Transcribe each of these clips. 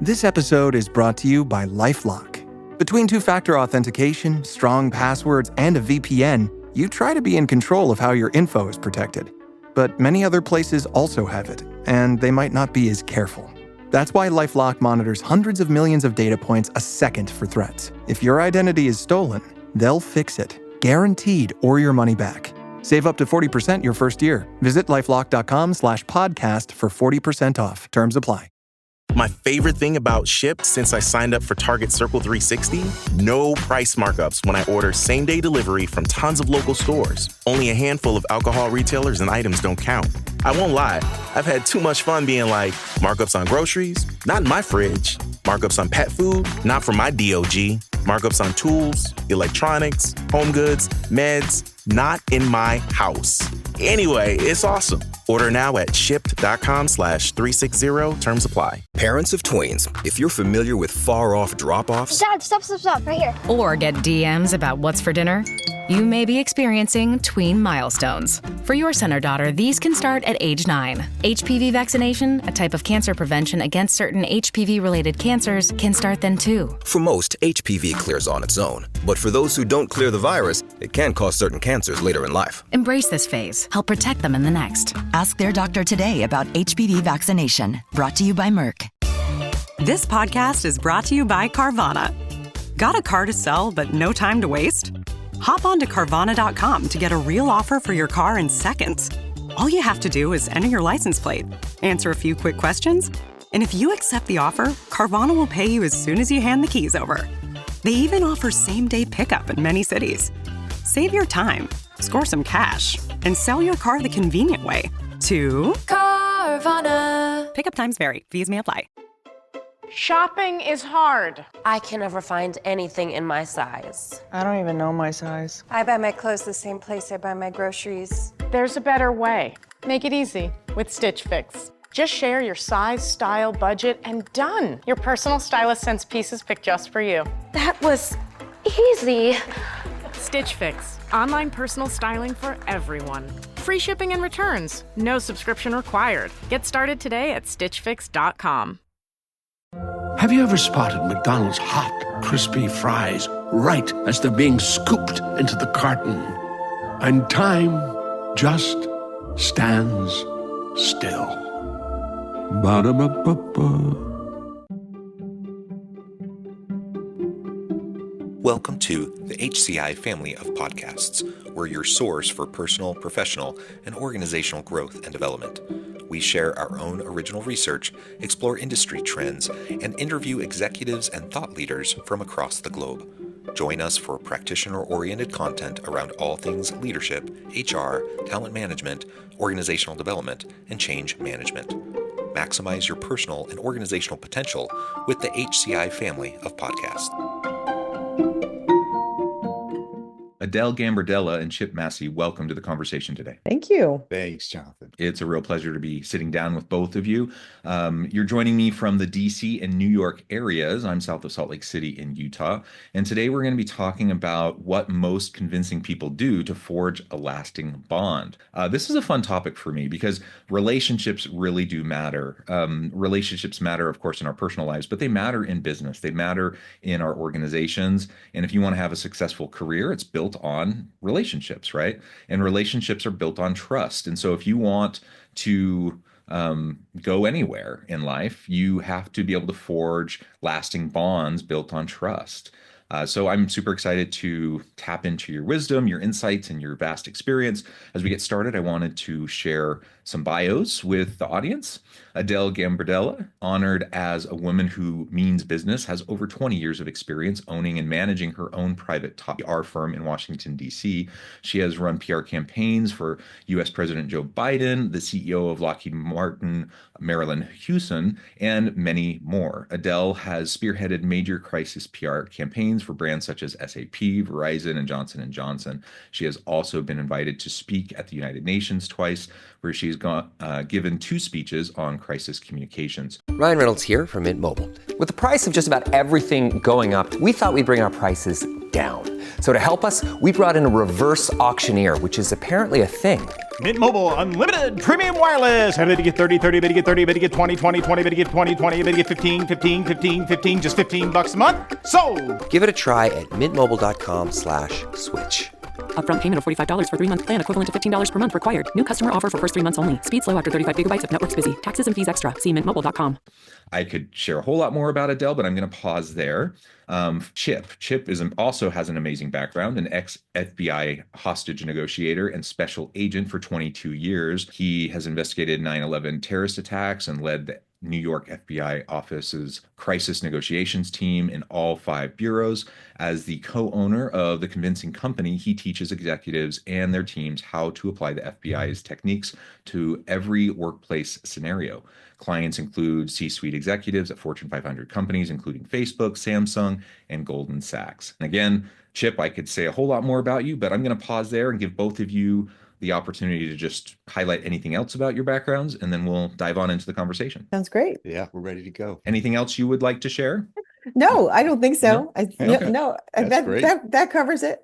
This episode is brought to you by LifeLock. Between two-factor authentication, strong passwords, and a VPN, you try to be in control of how your info is protected. But many other places also have it, and they might not be as careful. That's why LifeLock monitors hundreds of millions of data points a second for threats. If your identity is stolen, they'll fix it, guaranteed, or your money back. Save up to 40% your first year. Visit lifelock.com/podcast for 40% off. Terms apply. My favorite thing about Shipt since I signed up for Target Circle 360? No price markups when I order same-day delivery from tons of local stores. Only a handful of alcohol retailers and items don't count. I won't lie, I've had too much fun being like, markups on groceries? Not in my fridge. Markups on pet food? Not for my DOG. Markups on tools, electronics, home goods, meds? Not in my house. Anyway, it's awesome. Order now at shipt.com/360. Terms apply. Parents of tweens, if you're familiar with far-off drop-offs... Dad, stop, right here. Or get DMs about what's for dinner, you may be experiencing tween milestones. For your son or daughter, these can start at age 9. HPV vaccination, a type of cancer prevention against certain HPV-related cancers, can start then too. For most, HPV clears on its own. But for those who don't clear the virus, it can cause certain cancers later in life. Embrace this phase. Help protect them in the next. Ask their doctor today about HPV vaccination. Brought to you by Merck. This podcast is brought to you by Carvana. Got a car to sell but no time to waste? Hop on to Carvana.com to get a real offer for your car in seconds. All you have to do is enter your license plate, answer a few quick questions, and if you accept the offer, Carvana will pay you as soon as you hand the keys over. They even offer same-day pickup in many cities. Save your time, score some cash, and sell your car the convenient way to Carvana. Pickup times vary. Fees may apply. Shopping is hard. I can never find anything in my size. I don't even know my size. I buy my clothes the same place I buy my groceries. There's a better way. Make it easy with Stitch Fix. Just share your size, style, budget, and done. Your personal stylist sends pieces picked just for you. That was easy. Stitch Fix. Online personal styling for everyone. Free shipping and returns. No subscription required. Get started today at stitchfix.com. Have you ever spotted McDonald's hot, crispy fries right as they're being scooped into the carton? And time just stands still. Ba-da-ba-ba-ba. Welcome to the HCI family of podcasts. We're your source for personal, professional, and organizational growth and development. We share our own original research, explore industry trends, and interview executives and thought leaders from across the globe. Join us for practitioner-oriented content around all things leadership, HR, talent management, organizational development, and change management. Maximize your personal and organizational potential with the HCI family of podcasts. Adele Gambardella and Chip Massey, welcome to the conversation today. Thank you. Thanks, Jonathan. It's a real pleasure to be sitting down with both of you. You're joining me from the DC and New York areas. I'm south of Salt Lake City in Utah. And today we're going to be talking about what most convincing people do to forge a lasting bond. This is a fun topic for me because relationships really do matter. Relationships matter, of course, in our personal lives, but they matter in business. They matter in our organizations. And if you want to have a successful career, it's built on relationships, right? And relationships are built on trust. And so if you want to go anywhere in life, you have to be able to forge lasting bonds built on trust. So I'm super excited to tap into your wisdom, your insights, and your vast experience. As we get started, I wanted to share some bios with the audience. Adele Gambardella, honored as a woman who means business, has over 20 years of experience owning and managing her own private top PR firm in Washington, D.C. She has run PR campaigns for U.S. President Joe Biden, the CEO of Lockheed Martin, Marillyn, Hewson, and many more. Adele has spearheaded major crisis PR campaigns for brands such as SAP, Verizon, and Johnson Johnson. She has also been invited to speak at the United Nations twice, where she's given 2 speeches on crisis communications. Ryan Reynolds here from Mint Mobile. With the price of just about everything going up, we thought we'd bring our prices down. So to help us, we brought in a reverse auctioneer, which is apparently a thing. Mint Mobile Unlimited Premium Wireless. How to get 30, 30, bit to get 30, bit to get 20, 20, 20, bit to get 20, 20, bit to get 15, 15, 15, 15, just $15 a month? Sold! Give it a try at mintmobile.com/switch. Upfront payment of $45 for 3-month plan, equivalent to $15 per month required. New customer offer for first 3 months only. Speed slow after 35 gigabytes if network's busy. Taxes and fees extra. See mintmobile.com. I could share a whole lot more about Adele, but I'm going to pause there. Chip also has an amazing background, an ex-FBI hostage negotiator and special agent for 22 years. He has investigated 9/11 terrorist attacks and led the New York FBI office's crisis negotiations team in all 5 bureaus. As the co-owner of the convincing company, he teaches executives and their teams how to apply the FBI's techniques to every workplace scenario. Clients include C-suite executives at Fortune 500 companies, including Facebook, Samsung, and Goldman Sachs. And again, Chip, I could say a whole lot more about you, but I'm going to pause there and give both of you the opportunity to just highlight anything else about your backgrounds, and then we'll dive on into the conversation. Sounds great. Yeah, we're ready to go. Anything else you would like to share? No, I don't think so. No? That covers it.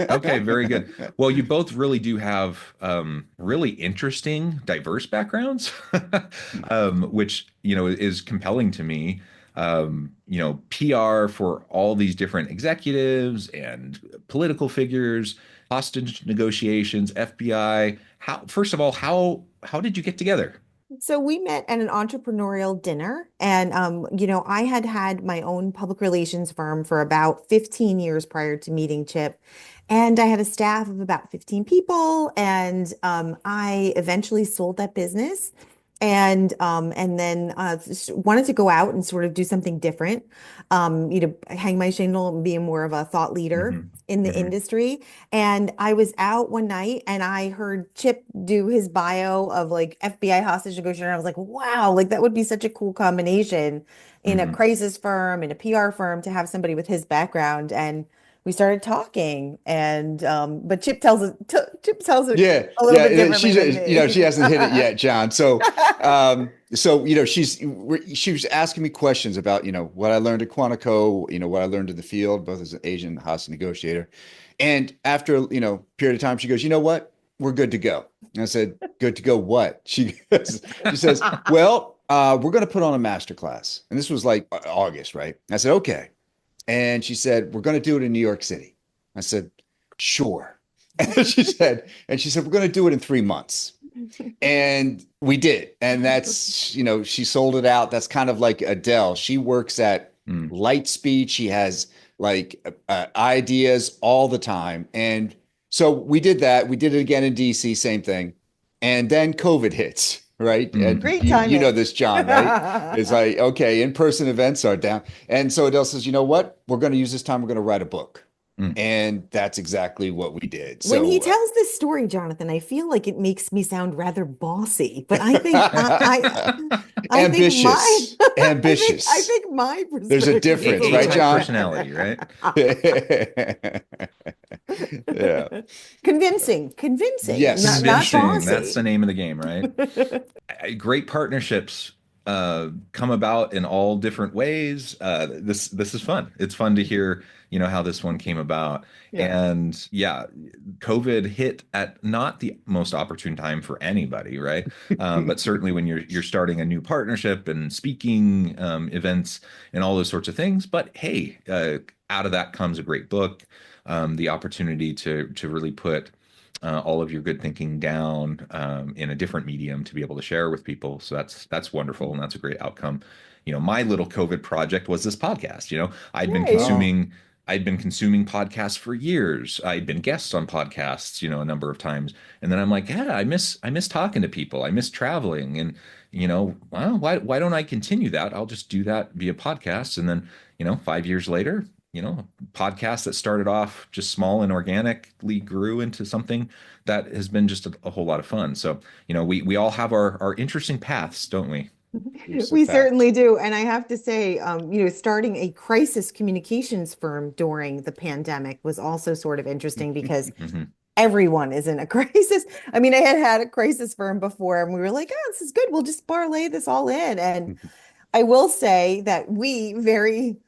Okay, very good. Well, you both really do have really interesting, diverse backgrounds, which, is compelling to me. PR for all these different executives and political figures, hostage negotiations, FBI. First of all, how did you get together? So we met at an entrepreneurial dinner, and I had my own public relations firm for about 15 years prior to meeting Chip, and I had a staff of about 15 people, and I eventually sold that business. And then wanted to go out and sort of do something different, hang my shingle and be more of a thought leader in the industry. And I was out one night and I heard Chip do his bio of like FBI hostage negotiator. And I was like, wow, like that would be such a cool combination in a crisis firm, in a PR firm, to have somebody with his background. And we started talking, and but Chip tells it a little bit differently than me. She hasn't hit it yet, John. So she was asking me questions about what I learned at Quantico, what I learned in the field, both as an agent and hostage negotiator. And after period of time, she goes, "You know what? We're good to go." And I said, "Good to go what?" She says, "Well, we're going to put on a master class," and this was like August, right? And I said, "Okay." And she said, "We're going to do it in New York City." I said, "Sure." And she said, "We're going to do it in 3 months." And we did. And that's, she sold it out. That's kind of like Adele. She works at light speed. She has like ideas all the time. And so we did that. We did it again in DC, same thing. And then COVID hits. Right. And great timing. You know this, John, right? It's like, okay, in-person events are down. And so Adele says, "You know what? We're going to use this time. We're going to write a book." And that's exactly what we did. When he tells this story, Jonathan, I feel like it makes me sound rather bossy, but I think ambitious. I think my there's a difference, right, John? Personality, right? Yeah. Convincing. Yes, not bossy. That's the name of the game, right? Great partnerships come about in all different ways. This is fun. It's fun to hear how this one came about. And COVID hit at not the most opportune time for anybody, right? But certainly when you're starting a new partnership and speaking events and all those sorts of things. But hey, out of that comes a great book, the opportunity to really put all of your good thinking down in a different medium to be able to share with people. So that's wonderful, and that's a great outcome. My little COVID project was this podcast. I'd been consuming podcasts for years. I'd been guests on podcasts, a number of times. And then I'm like, yeah, I miss talking to people. I miss traveling. And, well, why don't I continue that? I'll just do that via podcast. And then, 5 years later, podcast that started off just small and organically grew into something that has been just a whole lot of fun. So, we all have our interesting paths, don't we? We certainly do. And I have to say, starting a crisis communications firm during the pandemic was also sort of interesting because everyone is in a crisis. I mean, I had a crisis firm before and we were like, oh, this is good. We'll just parlay this all in. And I will say that we very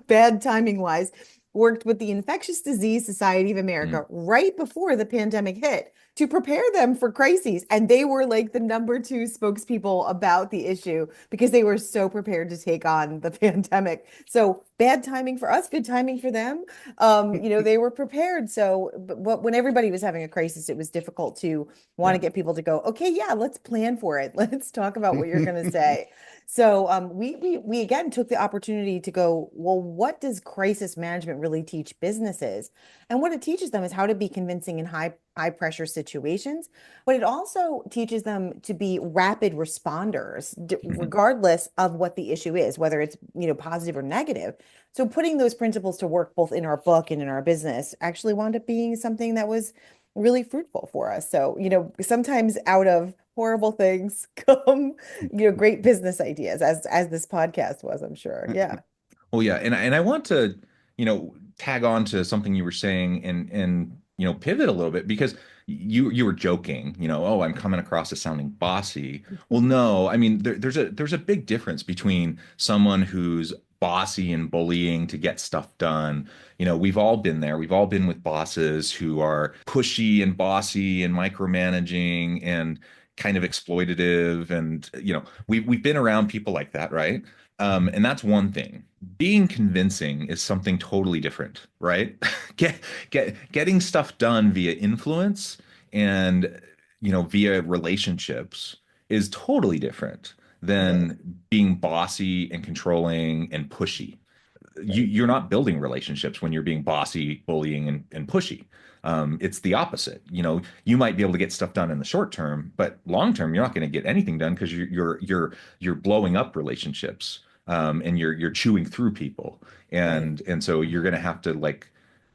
bad timing wise worked with the Infectious Disease Society of America right before the pandemic hit to prepare them for crises. And they were like the number 2 spokespeople about the issue because they were so prepared to take on the pandemic. So bad timing for us, good timing for them. They were prepared. So but when everybody was having a crisis, it was difficult to want to get people to go, okay, yeah, let's plan for it. Let's talk about what you're going to say. So we again took the opportunity to go, well, what does crisis management really teach businesses? And what it teaches them is how to be convincing in high pressure situations, but it also teaches them to be rapid responders, regardless of what the issue is, whether it's positive or negative. So putting those principles to work both in our book and in our business actually wound up being something that was really fruitful for us. So, sometimes out of horrible things come, great business ideas, as this podcast was, I'm sure. Yeah. Well, yeah. And I want to, tag on to something you were saying and pivot a little bit because you were joking, oh, I'm coming across as sounding bossy. Well, no, I mean, there's a big difference between someone who's bossy and bullying to get stuff done. We've all been there. We've all been with bosses who are pushy and bossy and micromanaging and kind of exploitative. And, we've been around people like that, right? And that's one thing. Being convincing is something totally different, right? Getting stuff done via influence and, via relationships is totally different than being bossy and controlling and pushy. You're not building relationships when you're being bossy, bullying, and pushy. It's the opposite. You might be able to get stuff done in the short term, but long term, you're not going to get anything done because you're blowing up relationships, and you're chewing through people, and so you're going to have to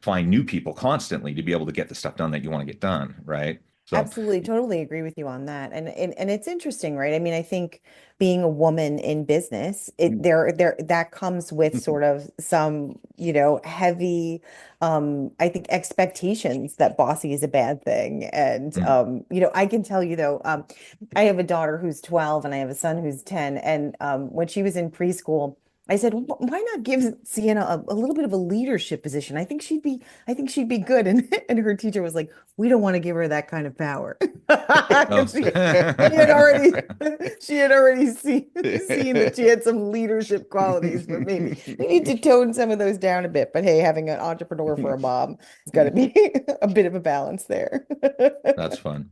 find new people constantly to be able to get the stuff done that you want to get done, right? So, absolutely, totally agree with you on that. And it's interesting, right? I mean, I think being a woman in business, that comes with sort of some, heavy, I think expectations that bossy is a bad thing. And I can tell you though, I have a daughter who's 12 and I have a son who's 10. And when she was in preschool, I said, why not give Sienna a little bit of a leadership position? I think she'd be good. And her teacher was like, we don't want to give her that kind of power. She had already seen that she had some leadership qualities, but maybe we need to tone some of those down a bit. But hey, having an entrepreneur for a mom, it's got to be a bit of a balance there. That's fun.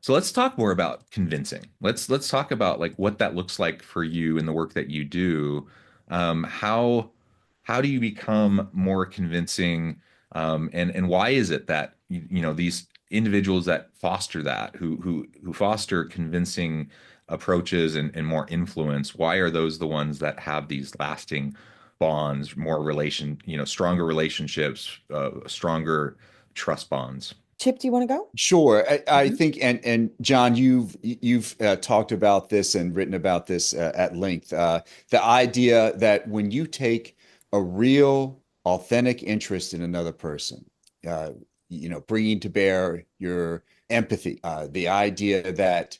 So let's talk more about convincing. Let's talk about what that looks like for you in the work that you do. How do you become more convincing? And why is it that these individuals that foster that, who foster convincing approaches and more influence, why are those the ones that have these lasting bonds, stronger relationships, stronger trust bonds? Chip, do you want to go? Sure. I think, and John, you've talked about this and written about this at length. The idea that when you take a real, authentic interest in another person, bringing to bear your empathy, the idea that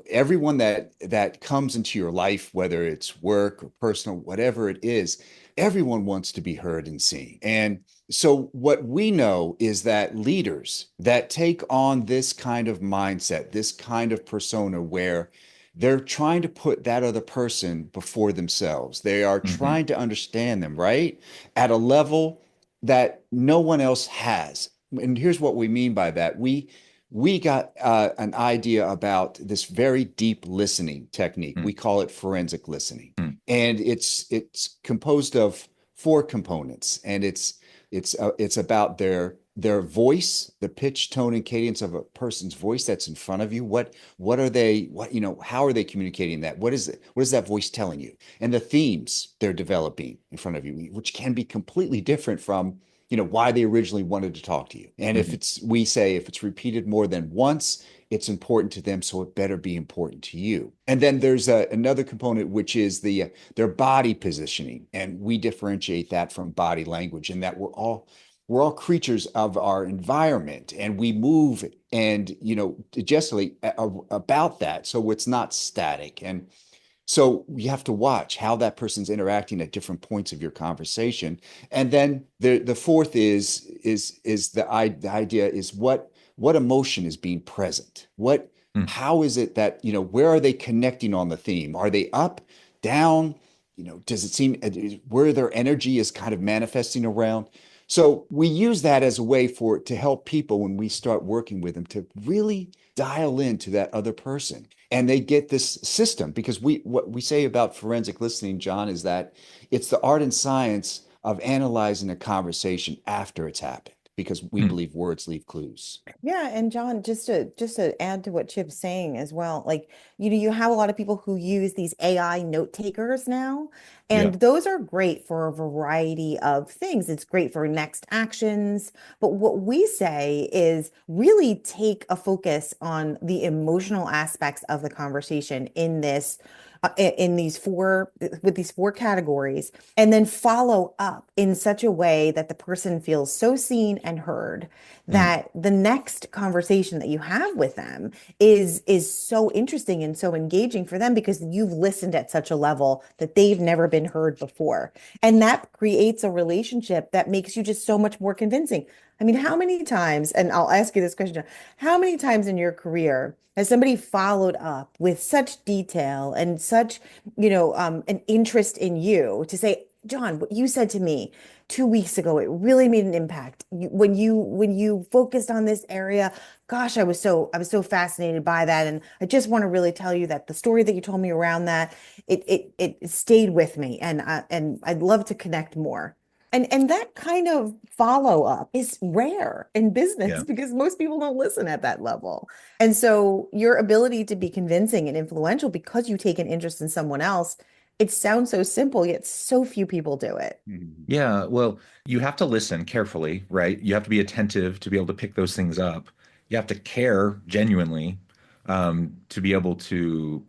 everyone that comes into your life, whether it's work or personal, whatever it is, everyone wants to be heard and seen. And so what we know is that leaders that take on this kind of mindset, this kind of persona where they're trying to put that other person before themselves, they are trying to understand them, right? At a level that no one else has. And here's what we mean by that. We got an idea about this very deep listening technique. We call it forensic listening. And it's composed of 4 components. And it's about their voice, the pitch, tone, and cadence of a person's voice that's in front of you. What are they, how are they communicating that? What is that voice telling you? And the themes they're developing in front of you, which can be completely different from why they originally wanted to talk to you. And if it's repeated more than once, it's important to them, so it better be important to you. And then there's another component, which is their body positioning. And we differentiate that from body language, and that we're all creatures of our environment, and we move and, gesticulate about that. So it's not static. And So you have to watch how that person's interacting at different points of your conversation. And then the fourth is the idea is what emotion is being present? How is it that, where are they connecting on the theme? Are they up, down? Does it seem where their energy is kind of manifesting around? So we use that as a way to help people when we start working with them to really dial into that other person. And they get this system, because what we say about forensic listening, John, is that it's the art and science of analyzing a conversation after it's happened, because we believe words leave clues. Yeah, and John, just to add to what Chip's saying as well, like, you have a lot of people who use these AI note takers now, and those are great for a variety of things. It's great for next actions, but what we say is really take a focus on the emotional aspects of the conversation in these four categories, and then follow up in such a way that the person feels so seen and heard that the next conversation that you have with them is so interesting and so engaging for them, because you've listened at such a level that they've never been heard before. And that creates a relationship that makes you just so much more convincing. I mean, how many times, and I'll ask you this question, how many times in your career has somebody followed up with such detail and such, an interest in you to say, John, what you said to me 2 weeks ago, it really made an impact. When you focused on this area, gosh, I was so fascinated by that. And I just want to really tell you that the story that you told me around that, it stayed with me. And I'd love to connect more. And that kind of follow-up is rare in business because most people don't listen at that level. And so your ability to be convincing and influential because you take an interest in someone else, it sounds so simple, yet so few people do it. Yeah, well, you have to listen carefully, right? You have to be attentive to be able to pick those things up. You have to care genuinely, to be able to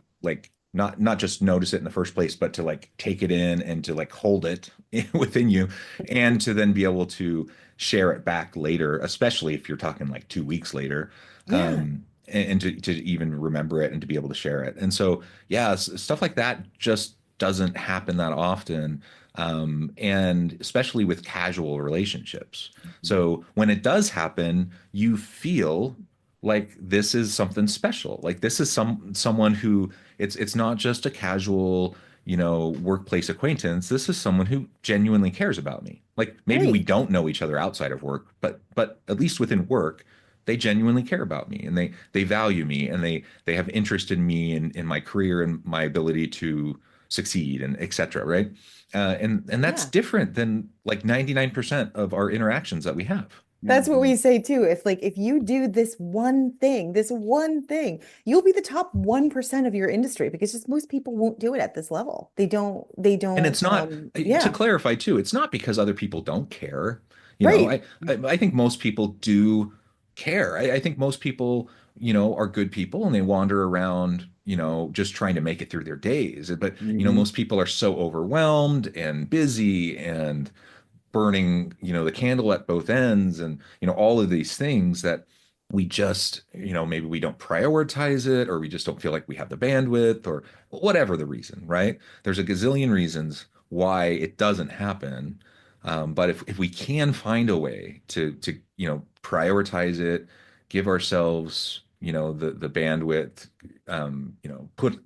not just notice it in the first place, but to take it in and to hold it within you, and to then be able to share it back later, especially if you're talking 2 weeks later, and to even remember it and to be able to share it. And so, stuff like that just doesn't happen that often. And especially with casual relationships. So when it does happen, you feel like this is something special. Like this is someone who it's not just a casual, workplace acquaintance. This is someone who genuinely cares about me. Like maybe we don't know each other outside of work, but at least within work, they genuinely care about me, and they value me, and they have interest in me and in my career and my ability to succeed, and et cetera, right? And that's different than 99% of our interactions that we have. That's what we say too. If you do this one thing, you'll be the top 1% of your industry, because just most people won't do it at this level. They don't. And it's not, to clarify too, it's not because other people don't care. I think most people do care. I think most people, are good people, and they wander around, just trying to make it through their days. But, most people are so overwhelmed and busy and burning, the candle at both ends, and, all of these things that we just, maybe we don't prioritize it, or we just don't feel like we have the bandwidth, or whatever the reason, right? There's a gazillion reasons why it doesn't happen. But if we can find a way to prioritize it, give ourselves, the bandwidth,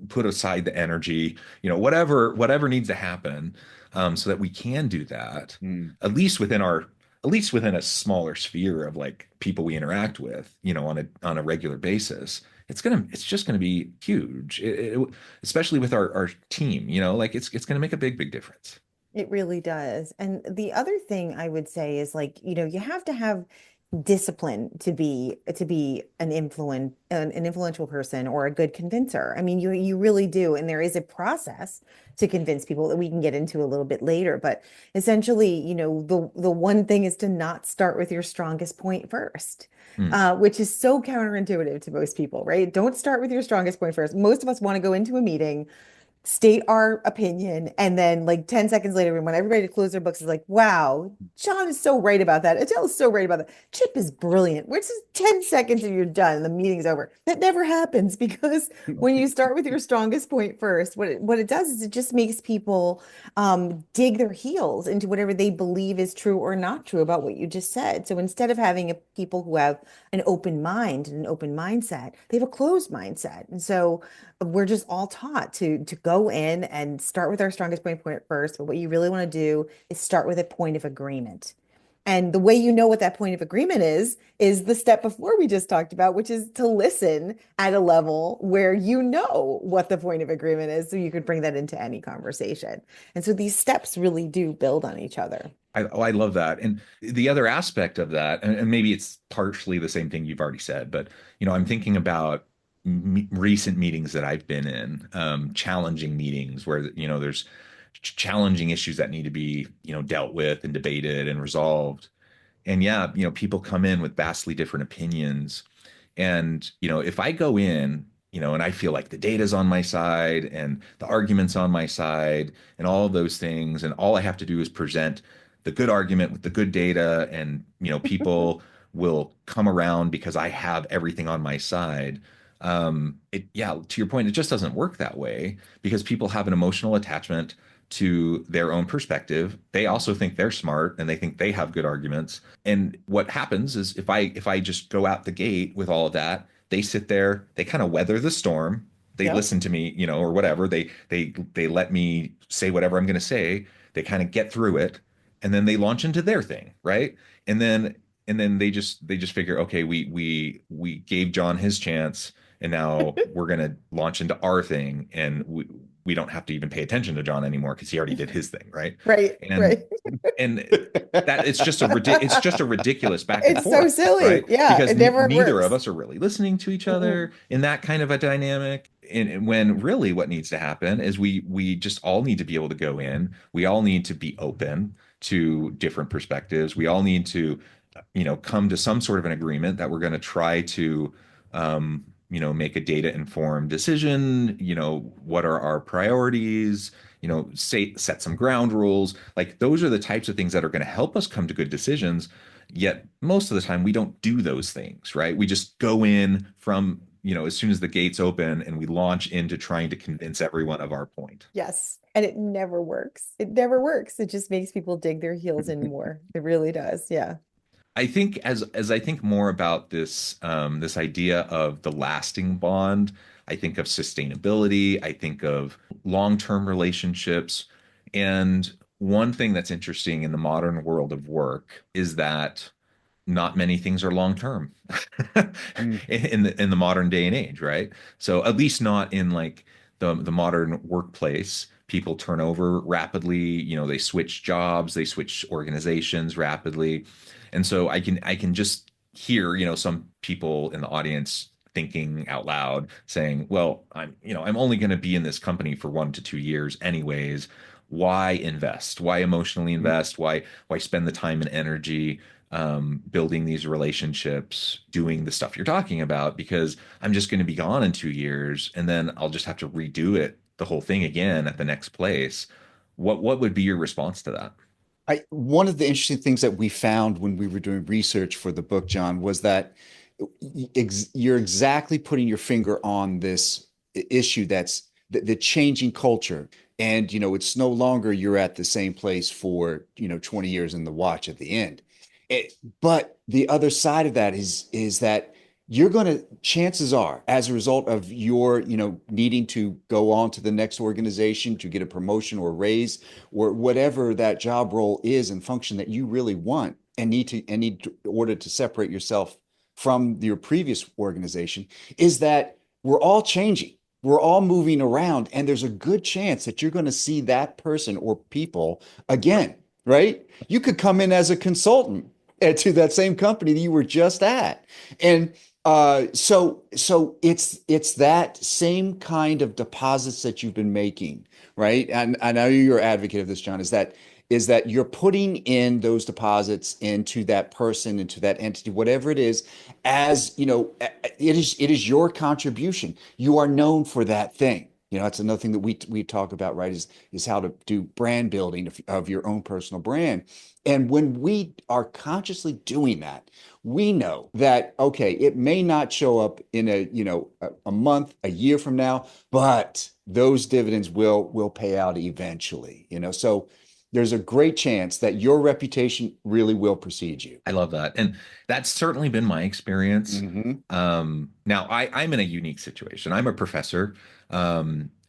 put aside the energy, whatever needs to happen, so that we can do that, at least within a smaller sphere of people we interact with, on a regular basis. It's just gonna be huge, especially with our team. It's gonna make a big difference. It really does. And the other thing I would say is you have to have discipline to be an influential person or a good convincer. I mean, you really do. And there is a process to convince people that we can get into a little bit later. But essentially, the one thing is to not start with your strongest point first, which is so counterintuitive to most people, right? Don't start with your strongest point first. Most of us want to go into a meeting, state our opinion, and then like 10 seconds later, we want everybody to close their books. Is like, wow, John is so right about that. Adele is so right about that. Chip is brilliant. Which is 10 seconds and you're done and the meeting's over. That never happens because when you start with your strongest point first, what it does is it just makes people dig their heels into whatever they believe is true or not true about what you just said. So instead of having people who have an open mind and an open mindset, they have a closed mindset. And so we're just all taught to go in and start with our strongest point first. But what you really want to do is start with a point of agreement. And the way you know what that point of agreement is the step before we just talked about, which is to listen at a level where you know what the point of agreement is, so you could bring that into any conversation. And so these steps really do build on each other. I love that. And the other aspect of that, and maybe it's partially the same thing you've already said, but I'm thinking about recent meetings that I've been in, challenging meetings where there's challenging issues that need to be dealt with and debated and resolved. And yeah, people come in with vastly different opinions. And if I go in and I feel like the data's on my side and the argument's on my side and all of those things, and all I have to do is present the good argument with the good data, and people will come around because I have everything on my side. To your point, it just doesn't work that way, because people have an emotional attachment to their own perspective. They also think they're smart and they think they have good arguments. And what happens is if I just go out the gate with all of that, they sit there, they kind of weather the storm. They listen to me, or whatever. They let me say whatever I'm going to say. They kind of get through it, and then they launch into their thing, right? And then they just figure, okay, we gave John his chance, and now we're going to launch into our thing, and we don't have to even pay attention to John anymore because he already did his thing, right? Right. And that it's just a ridiculous back and forth. It's so silly, right? Yeah. Because it never neither works. of us are really listening to each other in that kind of a dynamic. And when really what needs to happen is we just all need to be able to go in. We all need to be open to different perspectives. We all need to, come to some sort of an agreement that we're going to try to, make a data informed decision. What are our priorities? Set some ground rules. Like, those are the types of things that are going to help us come to good decisions. Yet most of the time we don't do those things, right? We just go in from, as soon as the gates open, and we launch into trying to convince everyone of our point. Yes. And it never works. It never works. It just makes people dig their heels in more. It really does. Yeah. I think as I think more about this this idea of the lasting bond, I think of sustainability, I think of long-term relationships. And one thing that's interesting in the modern world of work is that not many things are long-term in the modern day and age, right? So at least not in like the modern workplace. People turn over rapidly, they switch jobs, they switch organizations rapidly. And so I can just hear, some people in the audience thinking out loud saying, well, I'm only going to be in this company for 1 to 2 years anyways. Why invest? Why emotionally invest? Why spend the time and energy building these relationships, doing the stuff you're talking about? Because I'm just going to be gone in 2 years, and then I'll just have to redo it, the whole thing again at the next place. What would be your response to that? One of the interesting things that we found when we were doing research for the book, John, was that you're exactly putting your finger on this issue, that's the changing culture. And, it's no longer you're at the same place for, 20 years in the watch at the end. But the other side of that is that you're going to, chances are, as a result of your, needing to go on to the next organization to get a promotion or a raise or whatever that job role is and function that you really want and need in order to separate yourself from your previous organization, is that we're all changing. We're all moving around, and there's a good chance that you're going to see that person or people again, right? You could come in as a consultant to that same company that you were just at. And so it's that same kind of deposits that you've been making, right? And I know you're an advocate of this, John, is that you're putting in those deposits into that person, into that entity, whatever it is, as it is your contribution. You are known for that thing. That's another thing that we talk about, right? Is how to do brand building of your own personal brand. And when we are consciously doing that, we know that, okay, it may not show up in a month, a year from now, but those dividends will pay out eventually. So there's a great chance that your reputation really will precede you. I love that. And that's certainly been my experience. Now I'm in a unique situation. I'm a professor.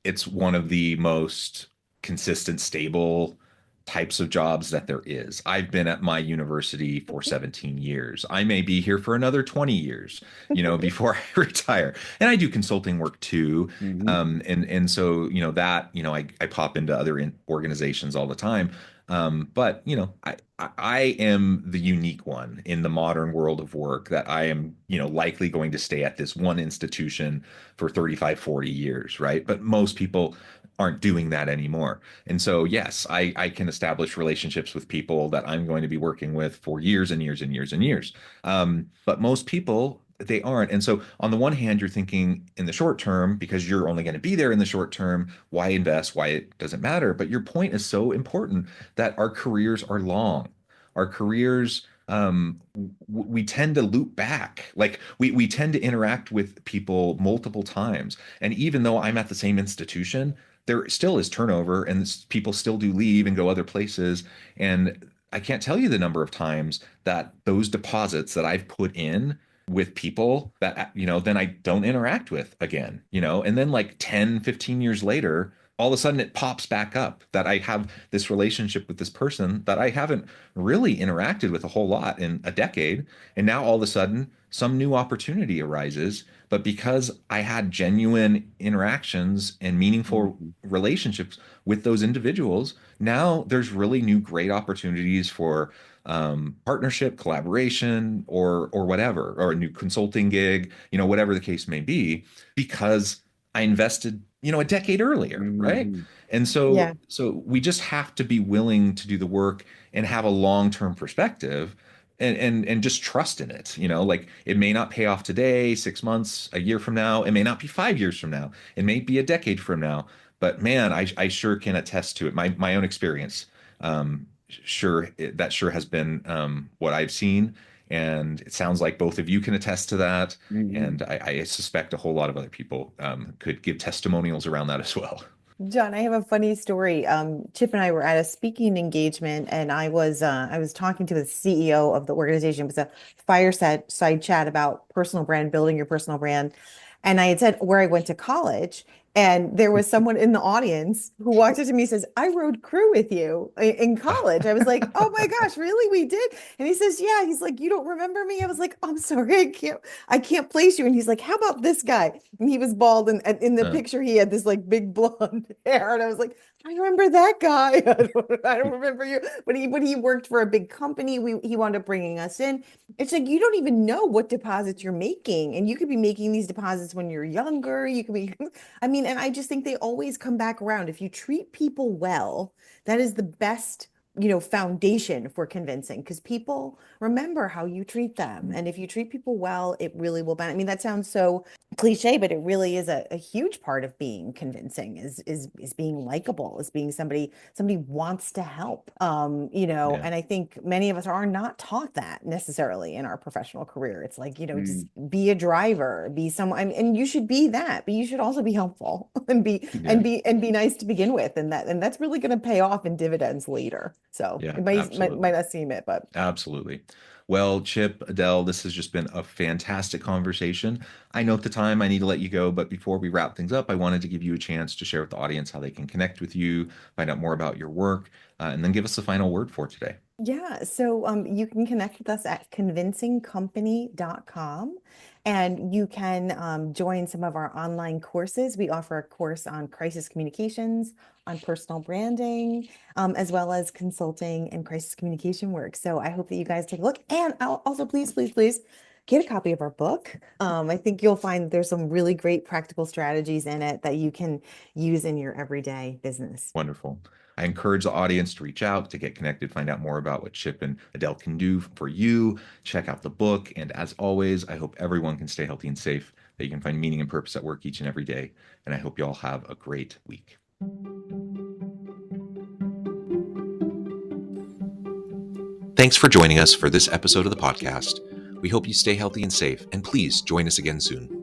It's one of the most consistent, stable types of jobs that there is. I've been at my university for 17 years. I may be here for another 20 years, before I retire. And I do consulting work too. And so, I pop into other organizations all the time. But I am the unique one in the modern world of work, that I am, likely going to stay at this one institution for 35, 40 years, right? But most people aren't doing that anymore. And so, yes, I can establish relationships with people that I'm going to be working with for years and years and years and years. But most people, they aren't. And so on the one hand, you're thinking in the short term, because you're only going to be there in the short term, why invest? Why it doesn't matter. But your point is so important, that our careers are long. Our careers, we tend to loop back. Like we tend to interact with people multiple times. And even though I'm at the same institution, there still is turnover, and people still do leave and go other places. And I can't tell you the number of times that those deposits that I've put in with people that, then I don't interact with again, and then like 10, 15 years later, all of a sudden it pops back up that I have this relationship with this person that I haven't really interacted with a whole lot in a decade. And now all of a sudden some new opportunity arises. But because I had genuine interactions and meaningful relationships with those individuals, now there's really new great opportunities for partnership, collaboration, or whatever, or a new consulting gig, whatever the case may be, because I invested, a decade earlier, right? And so we just have to be willing to do the work and have a long-term perspective, and just trust in it. Like it may not pay off today, 6 months, a year from now. It may not be 5 years from now. It may be a decade from now. But man, I sure can attest to it. My own experience, that sure has been what I've seen. And it sounds like both of you can attest to that. And I suspect a whole lot of other people could give testimonials around that as well. John, I have a funny story. Chip and I were at a speaking engagement, and I was talking to the CEO of the organization. It was a fireside chat about personal brand, building your personal brand. And I had said where I went to college, and there was someone in the audience who walked up to me and says, "I rode crew with you in college." I was like, "Oh my gosh, really? We did?" And he says, "Yeah." He's like, "You don't remember me?" I was like, "I'm sorry, I can't place you." And he's like, "How about this guy?" And he was bald, and in the picture he had this like big blonde hair, and I was like, "I remember that guy." I don't remember you, but he worked for a big company. He wound up bringing us in. It's like you don't even know what deposits you're making, and you could be making these deposits when you're younger. You could be, I mean, and I just think they always come back around. If you treat people well, that is the best, foundation for convincing, because people remember how you treat them. And if you treat people well, it really will benefit. I mean, that sounds so cliche, but it really is a huge part of being convincing is being likable, is being somebody wants to help. And I think many of us are not taught that necessarily in our professional career. It's like, just be a driver, be someone, and you should be that, but you should also be helpful and be nice to begin with. And that's really going to pay off in dividends later. So it might not seem it, but absolutely. Well, Chip, Adele, this has just been a fantastic conversation. I know at the time I need to let you go, but before we wrap things up, I wanted to give you a chance to share with the audience how they can connect with you, find out more about your work, and then give us the final word for today. Yeah, so you can connect with us at convincingcompany.com, and you can join some of our online courses. We offer a course on crisis communications, on personal branding, as well as consulting and crisis communication work. So I hope that you guys take a look. And also, please get a copy of our book. I think you'll find there's some really great practical strategies in it that you can use in your everyday business. Wonderful. I encourage the audience to reach out, to get connected, find out more about what Chip and Adele can do for you. Check out the book. And as always, I hope everyone can stay healthy and safe, that you can find meaning and purpose at work each and every day. And I hope you all have a great week. Thanks for joining us for this episode of the podcast. We hope you stay healthy and safe, and please join us again soon.